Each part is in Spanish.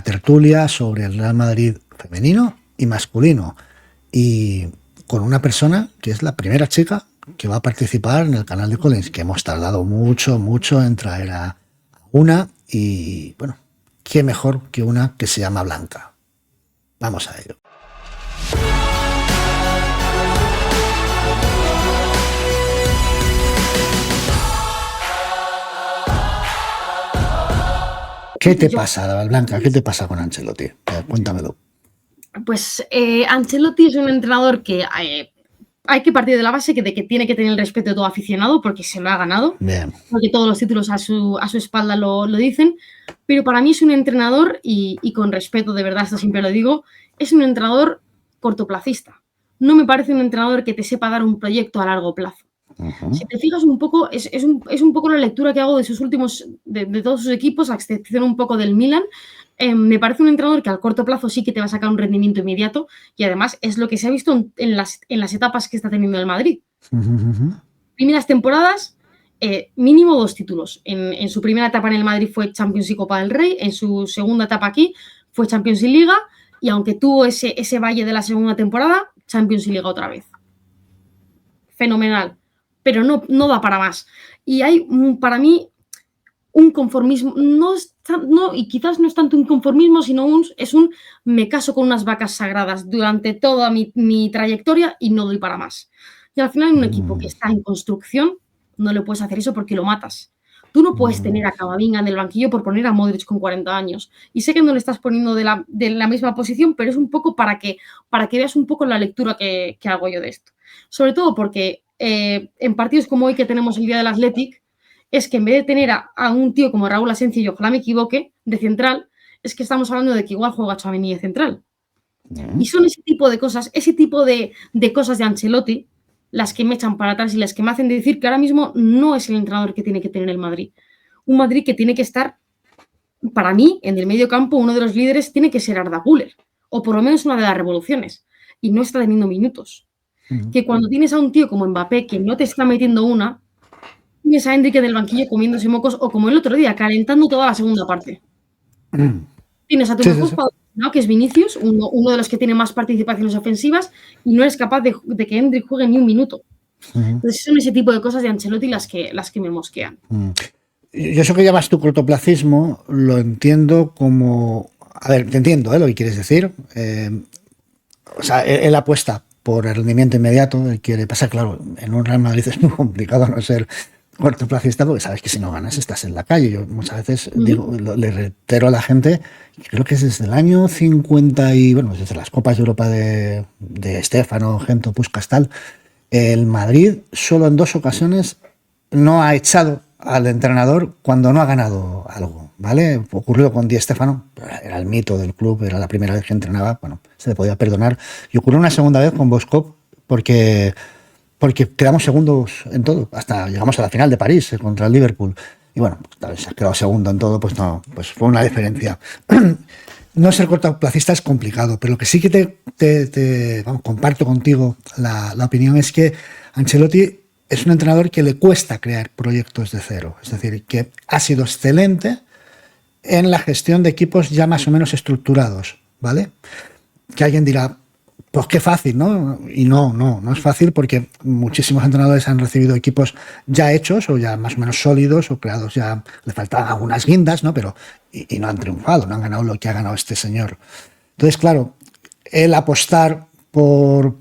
tertulia sobre el Real Madrid femenino y masculino, y con una persona que es la primera chica que va a participar en el canal de Collins, que hemos tardado mucho en traer a una, y bueno, qué mejor que una que se llama Blanca. Vamos a ello. ¿Qué te pasa, Blanca? ¿Qué te pasa con Ancelotti? Cuéntamelo. Pues Ancelotti es un entrenador que hay que partir de la base de que tiene que tener el respeto de todo aficionado porque se lo ha ganado. Bien. Porque todos los títulos a su espalda lo dicen. Pero para mí es un entrenador, y con respeto, de verdad, esto siempre lo digo, es un entrenador cortoplacista. No me parece un entrenador que te sepa dar un proyecto a largo plazo. Si te fijas un poco, es un poco la lectura que hago de sus últimos, de todos sus equipos, a excepción un poco del Milan. Me parece un entrenador que al corto plazo sí que te va a sacar un rendimiento inmediato, y además es lo que se ha visto en las etapas que está teniendo el Madrid. Primeras temporadas, mínimo 2 títulos. En su primera etapa en el Madrid fue Champions y Copa del Rey, en su segunda etapa aquí fue Champions y Liga, y aunque tuvo ese valle de la segunda temporada, Champions y Liga otra vez. Fenomenal. Pero no da para más. Y hay, para mí, un conformismo, y quizás no es tanto un conformismo, sino es un me caso con unas vacas sagradas durante toda mi trayectoria y no doy para más. Y al final, en un equipo que está en construcción, no le puedes hacer eso porque lo matas. Tú no puedes tener a Camavinga en el banquillo por poner a Modric con 40 años. Y sé que no le estás poniendo de la misma posición, pero es un poco para que veas un poco la lectura que hago yo de esto. Sobre todo porque en partidos como hoy que tenemos el día del Athletic, es que en vez de tener a un tío como Raúl Asencio, y ojalá me equivoque, de central, es que estamos hablando de que igual juega Tchouaméni de central. Y son ese tipo de cosas, cosas de Ancelotti, las que me echan para atrás y las que me hacen decir que ahora mismo no es el entrenador que tiene que tener el Madrid. Un Madrid que tiene que estar, para mí, en el medio campo, uno de los líderes tiene que ser Arda Güler, o por lo menos una de las revoluciones, y no está teniendo minutos. Que cuando tienes a un tío como Mbappé que no te está metiendo una, tienes a Enrique del banquillo comiéndose mocos, o como el otro día, calentando toda la segunda parte. Tienes a tu mejor jugador, ¿no? Que es Vinicius, uno de los que tiene más participaciones ofensivas, y no eres capaz de que Endrick juegue ni un minuto. Entonces son ese tipo de cosas de Ancelotti las que me mosquean. Yo eso que llamas tu cortoplacismo lo entiendo como... A ver, te entiendo lo que quieres decir. O sea, él apuesta por el rendimiento inmediato. Él quiere pasar, claro, en un Real Madrid es muy complicado no ser cortoplacista porque sabes que si no ganas estás en la calle. Yo muchas veces digo, le reitero a la gente, creo que es desde el año 50 y, bueno, desde las Copas de Europa de Stéfano, Gento, Puskás, tal, el Madrid solo en 2 ocasiones no ha echado al entrenador cuando no ha ganado algo, ¿vale? Ocurrió con Di Stéfano, era el mito del club, era la primera vez que entrenaba, bueno, se le podía perdonar. Y ocurrió una segunda vez con Boskop porque quedamos segundos en todo, hasta llegamos a la final de París contra el Liverpool. Y bueno, tal vez has quedado segundo en todo, pues no, pues fue una diferencia. No ser cortoplacista es complicado, pero lo que sí que comparto contigo la opinión es que Ancelotti es un entrenador que le cuesta crear proyectos de cero. Es decir, que ha sido excelente en la gestión de equipos ya más o menos estructurados, ¿vale? Que alguien dirá, pues qué fácil, ¿no? Y no es fácil porque muchísimos entrenadores han recibido equipos ya hechos o ya más o menos sólidos o creados ya, le faltaban algunas guindas, ¿no? Pero y no han triunfado, no han ganado lo que ha ganado este señor. Entonces, claro, el apostar por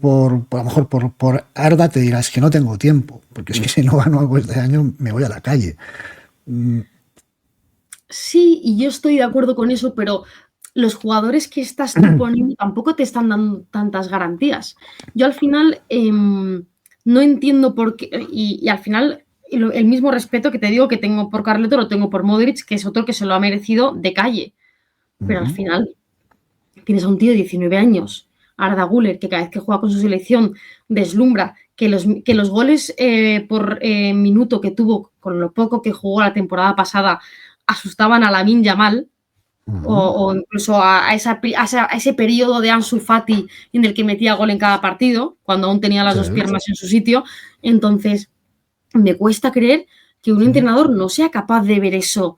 a lo mejor por Arda, te dirás que no tengo tiempo, porque es que si no gano algo este año me voy a la calle. Sí, y yo estoy de acuerdo con eso, pero los jugadores que estás tú poniendo tampoco te están dando tantas garantías. Yo al final no entiendo por qué, y al final el mismo respeto que te digo que tengo por Carleto lo tengo por Modric, que es otro que se lo ha merecido de calle. Pero al final tienes a un tío de 19 años, Arda Güler, que cada vez que juega con su selección deslumbra, que los goles por minuto que tuvo con lo poco que jugó la temporada pasada asustaban a Lamine Yamal, o incluso a ese periodo de Ansu Fati en el que metía gol en cada partido, cuando aún tenía las 2 piernas en su sitio. Entonces, me cuesta creer que un entrenador no sea capaz de ver eso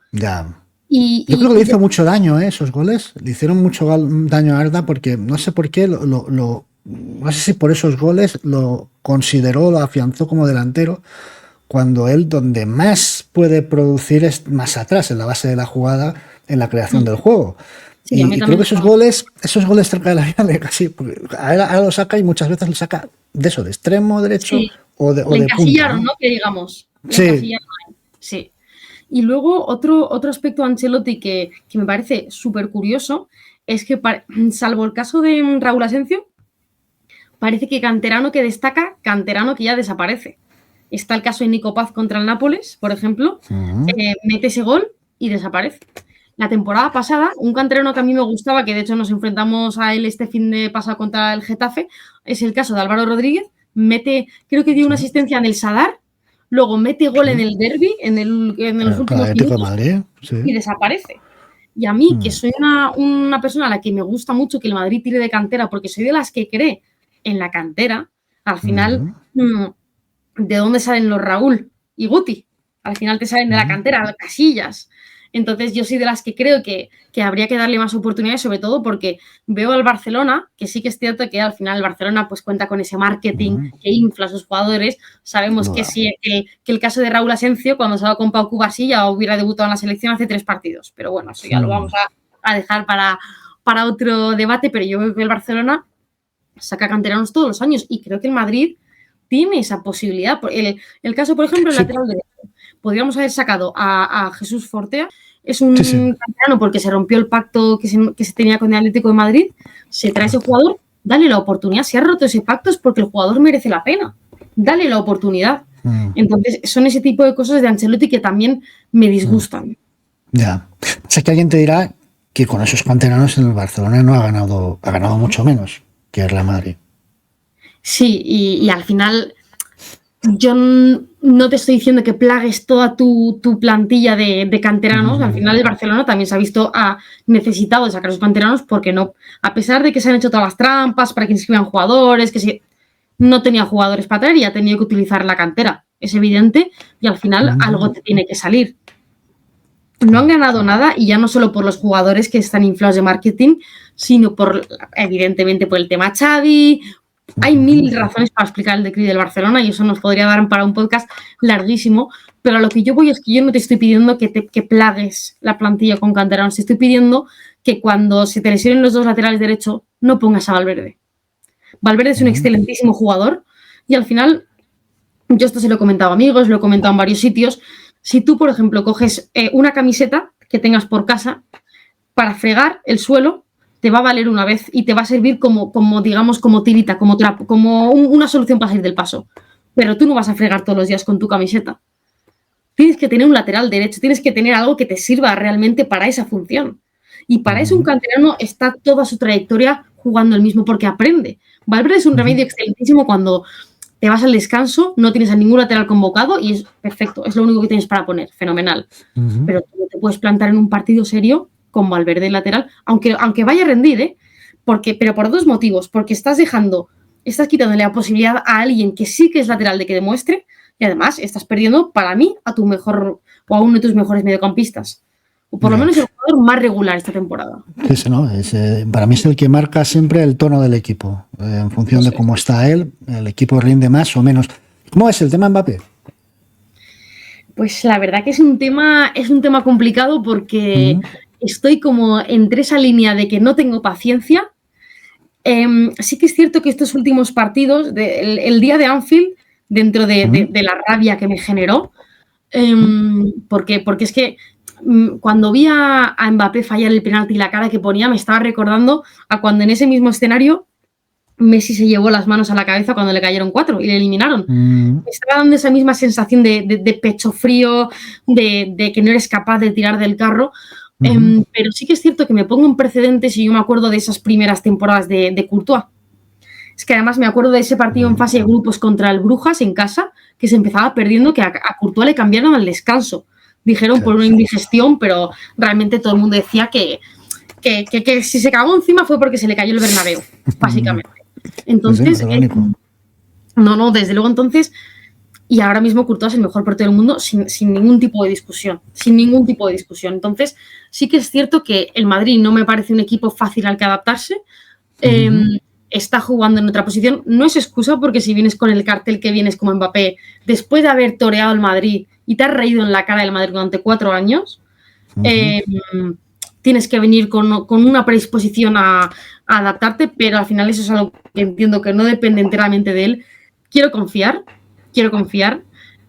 Yo creo que le hizo mucho daño, esos goles. Le hicieron mucho daño a Arda porque no sé por qué, no sé si por esos goles lo consideró, lo afianzó como delantero, cuando él donde más puede producir es más atrás, en la base de la jugada, en la creación del juego. Sí, y creo que esos goles cerca de la línea casi, ahora lo saca y muchas veces lo saca de eso, de extremo derecho o de encasillaron, punta, ¿no? Que digamos. Sí. Sí. Y luego otro aspecto de Ancelotti que me parece súper curioso es que, salvo el caso de Raúl Asencio, parece que canterano que destaca, canterano que ya desaparece. Está el caso de Nico Paz contra el Nápoles, por ejemplo, mete ese gol y desaparece. La temporada pasada, un canterano que a mí me gustaba, que de hecho nos enfrentamos a él este fin de pasado contra el Getafe, es el caso de Álvaro Rodríguez, creo que dio una asistencia en el Sadar, luego mete gol en el derbi, en los últimos minutos, Madrid, y desaparece. Y a mí, que soy una persona a la que me gusta mucho que el Madrid tire de cantera, porque soy de las que cree en la cantera, al final, ¿de dónde salen los Raúl y Guti? Al final te salen de la cantera, las Casillas. Entonces yo soy de las que creo que habría que darle más oportunidades, sobre todo porque veo al Barcelona, que sí que es cierto que al final el Barcelona pues cuenta con ese marketing que infla a sus jugadores. Sabemos que sí, que el caso de Raúl Asencio, cuando se va con Pau Cubarsí, ya hubiera debutado en la selección hace 3 partidos. Pero bueno, eso ya lo vamos a dejar para otro debate, pero yo veo que el Barcelona saca canteranos todos los años y creo que el Madrid tiene esa posibilidad. El caso, por ejemplo, el lateral derecho. Podríamos haber sacado a Jesús Fortea. Es un canterano porque se rompió el pacto que se tenía con el Atlético de Madrid. Se trae ese jugador, dale la oportunidad. Si ha roto ese pacto es porque el jugador merece la pena. Dale la oportunidad. Entonces, son ese tipo de cosas de Ancelotti que también me disgustan. Ya. O sea, que alguien te dirá que con esos canteranos en el Barcelona no ha ganado mucho menos que el Real Madrid. Sí, y al final yo no te estoy diciendo que plagues toda tu plantilla de canteranos. Al final el Barcelona también se ha visto necesitado de sacar a sus canteranos porque no, a pesar de que se han hecho todas las trampas para que inscriban jugadores, que no tenía jugadores para traer y ha tenido que utilizar la cantera. Es evidente y al final algo te tiene que salir. No han ganado nada y ya no solo por los jugadores que están inflados de marketing, sino evidentemente por el tema Xavi. Hay 1000 razones para explicar el declive del Barcelona y eso nos podría dar para un podcast larguísimo, pero a lo que yo voy es que yo no te estoy pidiendo que plagues la plantilla con canteranos, te estoy pidiendo que cuando se te lesionen los 2 laterales derechos no pongas a Valverde. Valverde es un excelentísimo jugador y al final, yo esto se lo he comentado a amigos, lo he comentado en varios sitios, si tú, por ejemplo, coges una camiseta que tengas por casa para fregar el suelo, te va a valer una vez y te va a servir como digamos, como tirita, como trapo, como una solución para salir del paso. Pero tú no vas a fregar todos los días con tu camiseta. Tienes que tener un lateral derecho, tienes que tener algo que te sirva realmente para esa función. Y para eso un canterano está toda su trayectoria jugando el mismo porque aprende. Valverde es un remedio excelentísimo cuando te vas al descanso, no tienes a ningún lateral convocado y es perfecto, es lo único que tienes para poner, fenomenal. Pero tú no te puedes plantar en un partido serio con Valverde en lateral, aunque vaya a rendir, pero por 2 motivos, porque estás quitándole la posibilidad a alguien que sí que es lateral de que demuestre y además estás perdiendo para mí a tu mejor o a uno de tus mejores mediocampistas, o por lo menos el jugador más regular esta temporada. Sí, ¿no? Para mí es el que marca siempre el tono del equipo, en función de cómo está él, el equipo rinde más o menos. ¿Cómo es el tema Mbappé? Pues la verdad que es un tema complicado porque estoy como entre esa línea de que no tengo paciencia. Sí que es cierto que estos últimos partidos, el día de Anfield, dentro de la rabia que me generó, porque es que cuando vi a Mbappé fallar el penalti y la cara que ponía, me estaba recordando a cuando en ese mismo escenario Messi se llevó las manos a la cabeza cuando le cayeron 4 y le eliminaron. Me estaba dando esa misma sensación de pecho frío, de que no eres capaz de tirar del carro. Pero sí que es cierto que me pongo en precedentes y yo me acuerdo de esas primeras temporadas de Courtois. Es que además me acuerdo de ese partido en fase de grupos contra el Brujas en casa, que se empezaba perdiendo, que a Courtois le cambiaron al descanso. Dijeron por una indigestión, pero realmente todo el mundo decía que si se cagó encima fue porque se le cayó el Bernabéu, básicamente. Entonces, desde luego entonces, y ahora mismo Courtois es el mejor portero del mundo sin ningún tipo de discusión, sin ningún tipo de discusión. Entonces, sí que es cierto que el Madrid no me parece un equipo fácil al que adaptarse. Está jugando en otra posición. No es excusa porque si vienes con el cartel que vienes como Mbappé, después de haber toreado el Madrid y te has reído en la cara del Madrid durante 4 años, tienes que venir con una predisposición a adaptarte, pero al final eso es algo que entiendo que no depende enteramente de él. Quiero confiar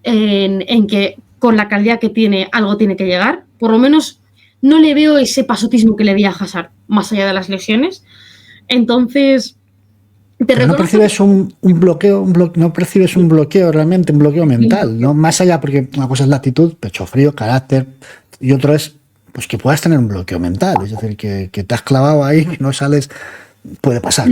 en que con la calidad que tiene, algo tiene que llegar. Por lo menos no le veo ese pasotismo que le vi a Hazard, más allá de las lesiones. Entonces, pero no percibes un bloqueo, no percibes un bloqueo realmente, un bloqueo mental, ¿no? Más allá, porque una cosa es la actitud, pecho frío, carácter, y otro es pues que puedas tener un bloqueo mental, es decir, que te has clavado ahí, que no sales, puede pasar.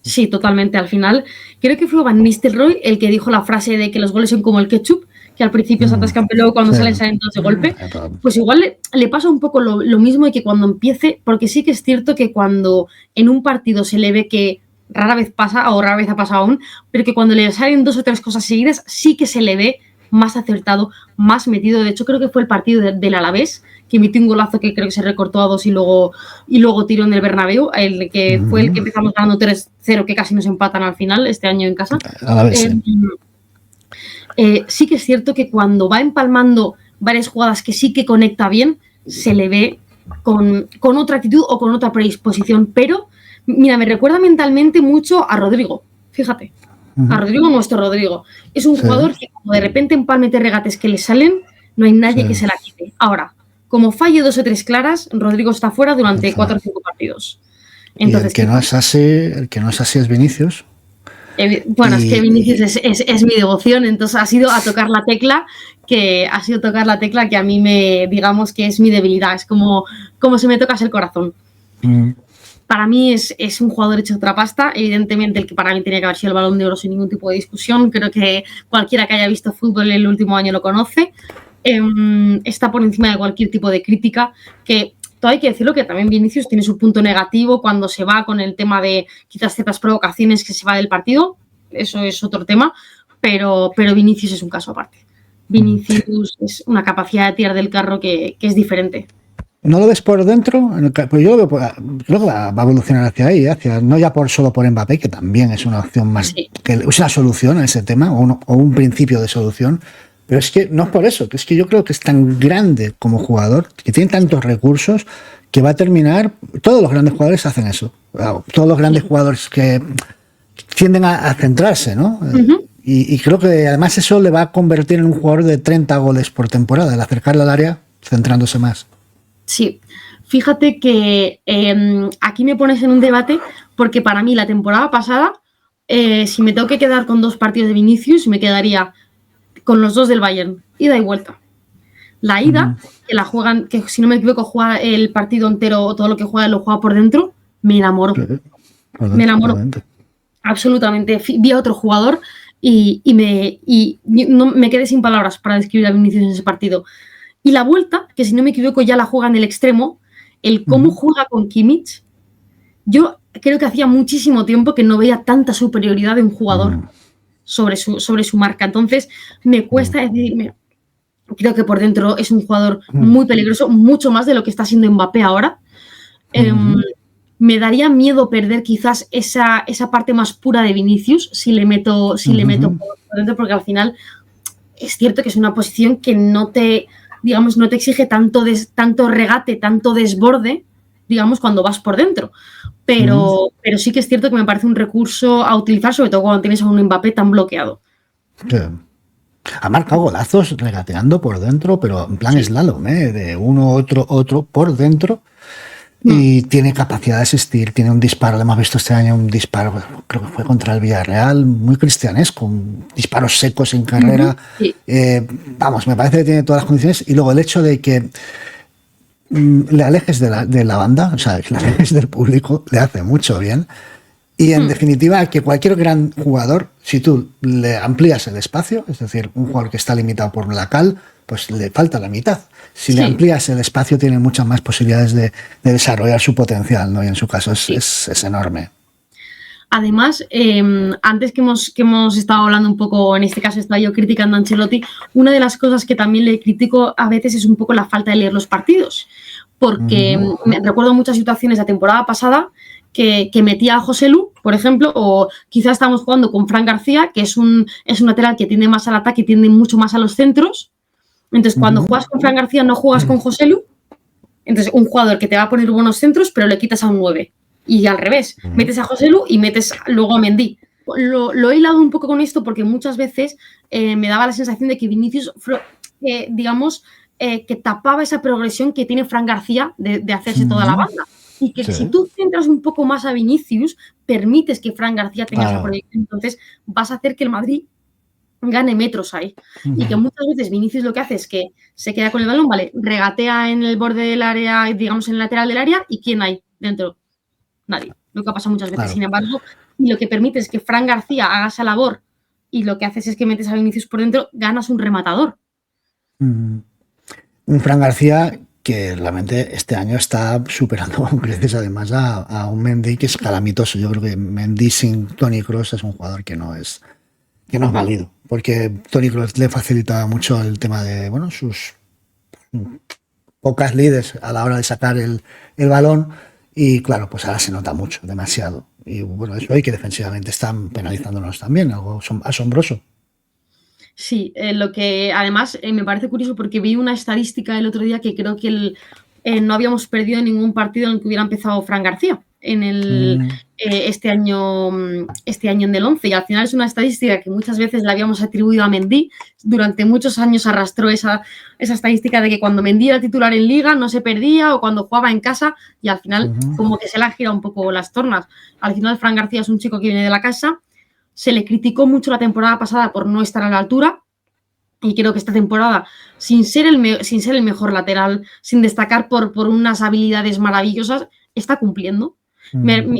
Sí, totalmente. Al final, creo que fue Van Nistelrooy el que dijo la frase de que los goles son como el ketchup, que al principio se atascan, pero luego cuando salen todos de golpe. Pues igual le pasa un poco lo mismo, y que cuando empiece, porque sí que es cierto que cuando en un partido se le ve que rara vez pasa, o rara vez ha pasado aún, pero que cuando le salen 2 o 3 cosas seguidas, sí que se le ve más acertado, más metido. De hecho, creo que fue el partido del Alavés, que metió un golazo que creo que se recortó a 2 y luego tiró en el Bernabéu, el que fue el que empezamos ganando 3-0, que casi nos empatan al final este año en casa. Alavés, sí que es cierto que cuando va empalmando varias jugadas que sí que conecta bien, se le ve con otra actitud o con otra predisposición, pero mira, me recuerda mentalmente mucho a Rodrigo, fíjate, a Rodrigo, nuestro Rodrigo. Es un jugador que como de repente empalme regates que le salen, no hay nadie que se la quite. Ahora, como falle 2 o 3 claras, Rodrigo está fuera durante 4 o 5 partidos. Entonces, y el que no es así es Vinicius. Bueno, es que Vinicius es mi devoción, entonces ha sido tocar la tecla que a mí digamos que es mi debilidad, es como si me tocas el corazón. Para mí es un jugador hecho otra pasta, evidentemente el que para mí tenía que haber sido el Balón de Oro sin ningún tipo de discusión. Creo que cualquiera que haya visto fútbol el último año lo conoce. Está por encima de cualquier tipo de crítica, que todo hay que decirlo, que también Vinicius tiene su punto negativo cuando se va con el tema de quizás ciertas provocaciones, que se va del partido, eso es otro tema, pero Vinicius es un caso aparte. Vinicius es una capacidad de tirar del carro que es diferente. ¿No lo ves por dentro? Pues yo lo veo, creo que va a evolucionar hacia ahí, no ya solo por Mbappé, que también es una opción más, que es una solución a ese tema, o un principio de solución. Pero es que no es por eso, que es que yo creo que es tan grande como jugador, que tiene tantos recursos, que va a terminar. Todos los grandes jugadores hacen eso. Todos los grandes jugadores que tienden a centrarse, ¿no? Y creo que además eso le va a convertir en un jugador de 30 goles por temporada, el acercarle al área centrándose más. Sí, fíjate que aquí me pones en un debate, porque para mí la temporada pasada, si me tengo que quedar con 2 partidos de Vinicius, me quedaría con los 2 del Bayern, ida y vuelta. La ida, que la juegan, que si no me equivoco, juega el partido entero, o todo lo que juega lo juega por dentro, me enamoró. Me enamoró. Absolutamente. Vi a otro jugador y no, me quedé sin palabras para describir a Vinicius en ese partido. Y la vuelta, que si no me equivoco ya la juega en el extremo, el cómo juega con Kimmich, yo creo que hacía muchísimo tiempo que no veía tanta superioridad de un jugador sobre su marca. Entonces me cuesta decidirme. Creo que por dentro es un jugador muy peligroso, mucho más de lo que está siendo Mbappé ahora. Me daría miedo perder quizás esa parte más pura de Vinicius si le meto por dentro, porque al final es cierto que es una posición que no te exige tanto regate, tanto desborde, digamos, cuando vas por dentro. Pero sí que es cierto que me parece un recurso a utilizar, sobre todo cuando tienes a un Mbappé tan bloqueado. Sí. Ha marcado golazos regateando por dentro, pero en plan slalom, de uno, otro por dentro. Y tiene capacidad de asistir, tiene un disparo, lo hemos visto este año, un disparo, creo que fue contra el Villarreal, muy cristianesco, disparos secos en carrera. Me parece que tiene todas las condiciones. Y luego el hecho de que le alejes de la banda, o sea, que le alejes del público, le hace mucho bien. Y en definitiva, que cualquier gran jugador, si tú le amplías el espacio, es decir, un jugador que está limitado por la cal, pues le falta la mitad. Si le amplías el espacio, tiene muchas más posibilidades de desarrollar su potencial, ¿no? Y en su caso es enorme. Además, antes que hemos estado hablando un poco, en este caso estaba yo criticando a Ancelotti, una de las cosas que también le critico a veces es un poco la falta de leer los partidos, porque me recuerdo muchas situaciones de la temporada pasada que metía a Joselu, por ejemplo, o quizás estamos jugando con Fran García, que es un lateral que tiende más al ataque, tiende mucho más a los centros. Entonces, cuando juegas con Fran García, no juegas con Joselu. Entonces, un jugador que te va a poner buenos centros, pero le quitas a un 9. Y al revés, metes a Joselu y metes luego a Mendy. Lo he hilado un poco con esto porque muchas veces me daba la sensación de que Vinicius, digamos, que tapaba esa progresión que tiene Fran García de hacerse toda la banda. Y que si tú centras un poco más a Vinicius, permites que Fran García tenga esa proyección. Entonces vas a hacer que el Madrid gane metros ahí. Y que muchas veces Vinicius lo que hace es que se queda con el balón, vale, regatea en el borde del área, digamos en el lateral del área, ¿y quién hay dentro? Nadie. Lo que ha pasado muchas veces. Claro. Sin embargo, lo que permite es que Fran García haga esa labor y lo que haces es que metes a Vinicius por dentro, ganas un rematador. Un Fran García que realmente este año está superando con creces además a un Mendy que es calamitoso. Yo creo que Mendy sin Toni Kroos es un jugador que no es válido, porque Toni Kroos le facilitaba mucho el tema de sus pocas líderes a la hora de sacar el balón. Y claro, pues ahora se nota mucho, demasiado. Y bueno, eso hay que defensivamente están penalizándonos también, algo asombroso. Sí, lo que además me parece curioso porque vi una estadística el otro día que creo que no habíamos perdido ningún partido en el que hubiera empezado Fran García en este año en el 11, y al final es una estadística que muchas veces la habíamos atribuido a Mendy. Durante muchos años arrastró esa estadística de que cuando Mendy era titular en Liga no se perdía, o cuando jugaba en casa, y al final como que se le han girado un poco las tornas. Al final Fran García es un chico que viene de la casa, se le criticó mucho la temporada pasada por no estar a la altura, y creo que esta temporada, sin ser el mejor lateral, sin destacar por unas habilidades maravillosas, está cumpliendo.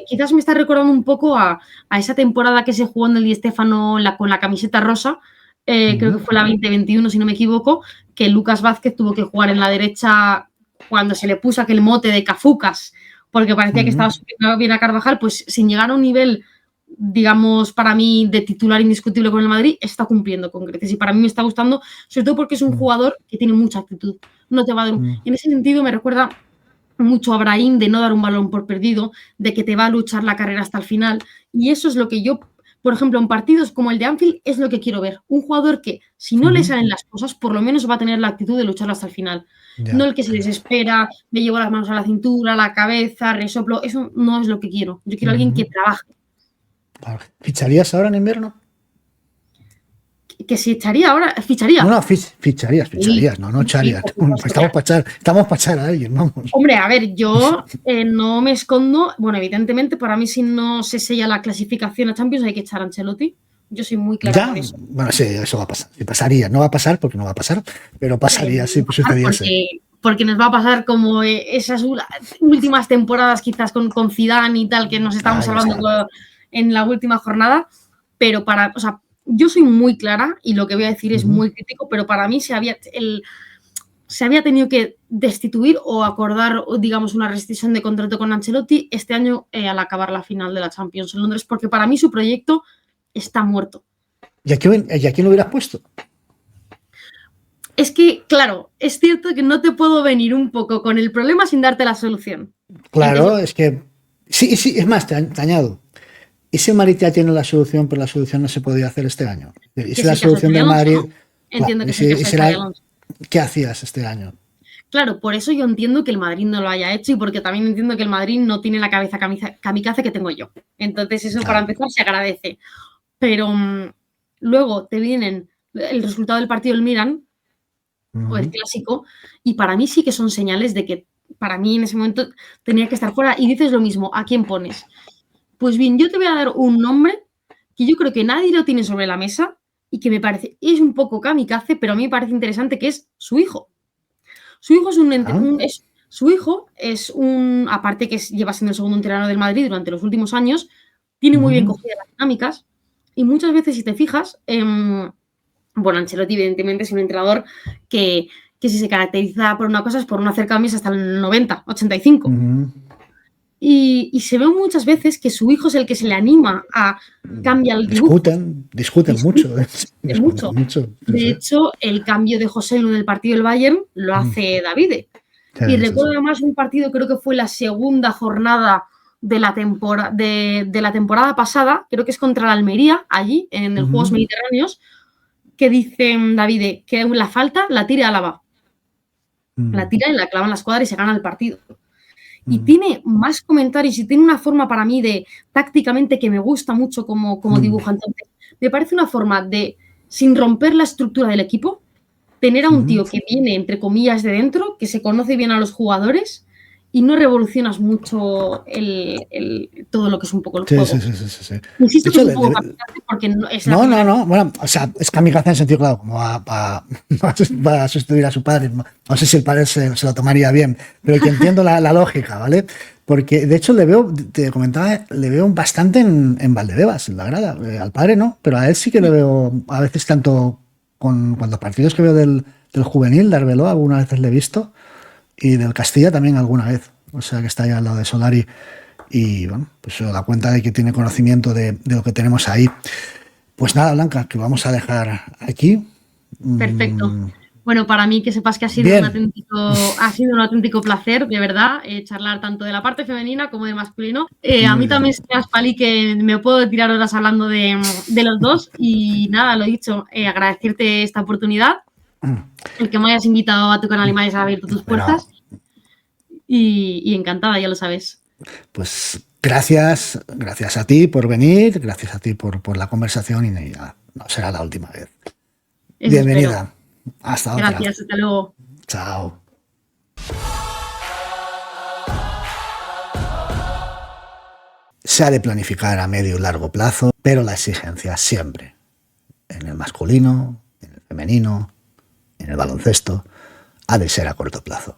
Quizás me está recordando un poco a esa temporada que se jugó en el Di Stéfano con la camiseta rosa, creo que fue la 2021, si no me equivoco, que Lucas Vázquez tuvo que jugar en la derecha cuando se le puso aquel mote de Cafucas, porque parecía que estaba subiendo bien a Carvajal, pues sin llegar a un nivel, digamos, para mí, de titular indiscutible con el Madrid, está cumpliendo con creces. Y para mí me está gustando, sobre todo porque es un jugador que tiene mucha actitud. No te va a dar En ese sentido me recuerda mucho a Brahim, de no dar un balón por perdido, de que te va a luchar la carrera hasta el final. Y eso es lo que yo, por ejemplo, en partidos como el de Anfield, es lo que quiero ver. Un jugador que, si no le salen las cosas, por lo menos va a tener la actitud de lucharlo hasta el final. No el que se desespera, me llevo las manos a la cintura, a la cabeza, resoplo. Eso no es lo que quiero. Yo quiero a alguien que trabaje. ¿Ficharías ahora en invierno? Que si echaría ahora, ficharía. No, ficharías, sí, no echarías. Estamos para echar a alguien, vamos. Hombre, a ver, yo no me escondo. Bueno, evidentemente, para mí, si no se sella la clasificación a Champions, hay que echar a Ancelotti. Yo soy muy clara con eso. Bueno, sí, eso va a pasar. Pasaría. No va a pasar porque no va a pasar, pero pasaría, sí, pues sucediese. Porque nos va a pasar como esas últimas temporadas, quizás con Zidane y tal, que nos estamos hablando en la última jornada. Pero yo soy muy clara y lo que voy a decir es muy crítico, pero para mí se había tenido que destituir o acordar, digamos, una rescisión de contrato con Ancelotti este año al acabar la final de la Champions en Londres, porque para mí su proyecto está muerto. ¿Y a quién lo hubieras puesto? Es que, claro, es cierto que no te puedo venir un poco con el problema sin darte la solución. Claro, es que sí, es más, te añado. ¿Y si Madrid ya tiene la solución, pero la solución no se podía hacer este año? ¿Y si la solución de Madrid... ¿no? Entiendo que sí. ¿Qué hacías este año? Claro, por eso yo entiendo que el Madrid no lo haya hecho y porque también entiendo que el Madrid no tiene la cabeza kamikaze que tengo yo. Entonces eso, para empezar, se agradece. Pero luego te vienen el resultado del partido del Milan, o el clásico, y para mí sí que son señales de que para mí en ese momento tenía que estar fuera. Y dices lo mismo, ¿a quién pones? Pues bien, yo te voy a dar un nombre que yo creo que nadie lo tiene sobre la mesa y que me parece, es un poco kamikaze, pero a mí me parece interesante, que es su hijo. Su hijo es un, aparte que lleva siendo el segundo entrenador del Madrid durante los últimos años, tiene muy bien cogidas las dinámicas y muchas veces, si te fijas, bueno, Ancelotti evidentemente es un entrenador que si se caracteriza por una cosa es por no hacer cambios hasta el 90, 85. y se ve muchas veces que su hijo es el que se le anima a cambiar el dibujo. Discuten mucho. Mucho. De hecho, el cambio de Joselu del partido del Bayern lo hace Davide. Y recuerdo además un partido, creo que fue la segunda jornada de la temporada pasada, creo que es contra la Almería, allí, en el Juegos Mediterráneos, que dice Davide que la falta la tira Álava. La tira y la clava en la escuadra y se gana el partido. Y tiene más comentarios y tiene una forma para mí de tácticamente que me gusta mucho como dibujante. Me parece una forma de, sin romper la estructura del equipo, tener a un tío que viene, entre comillas, de dentro, que se conoce bien a los jugadores y no revolucionas mucho todo lo que es un poco el juego. Sí. Insisto que es un poco kamikaze porque no es No. Bueno, o sea, es kamikaze en el sentido, claro, como va a sustituir a su padre. No sé si el padre se lo tomaría bien, pero que entiendo la lógica, ¿vale? Porque, de hecho, te comentaba, le veo bastante en Valdebebas, en la grada. Al padre no, pero a él sí que le veo a veces tanto con los partidos que veo del juvenil, de Arbeloa, algunas veces le he visto, y del Castilla también alguna vez. O sea, que está ahí al lado de Solari. Y bueno, pues se da cuenta de que tiene conocimiento de lo que tenemos ahí. Pues nada, Blanca, que vamos a dejar aquí. Perfecto. Bueno, para mí que sepas que ha sido un auténtico placer, de verdad, charlar tanto de la parte femenina como de masculino. A mí también seas, Pali, que me puedo tirar horas hablando de los dos. Y nada, lo dicho, agradecerte esta oportunidad, el que me hayas invitado a tu canal y me hayas abierto tus puertas. Y encantada, ya lo sabes. Pues gracias a ti por venir, gracias a ti por la conversación y ya no será la última vez. Eso Bienvenida. Espero. Hasta otra. Gracias, hasta luego. Chao. Se ha de planificar a medio y largo plazo, pero la exigencia siempre, en el masculino, en el femenino, en el baloncesto, ha de ser a corto plazo.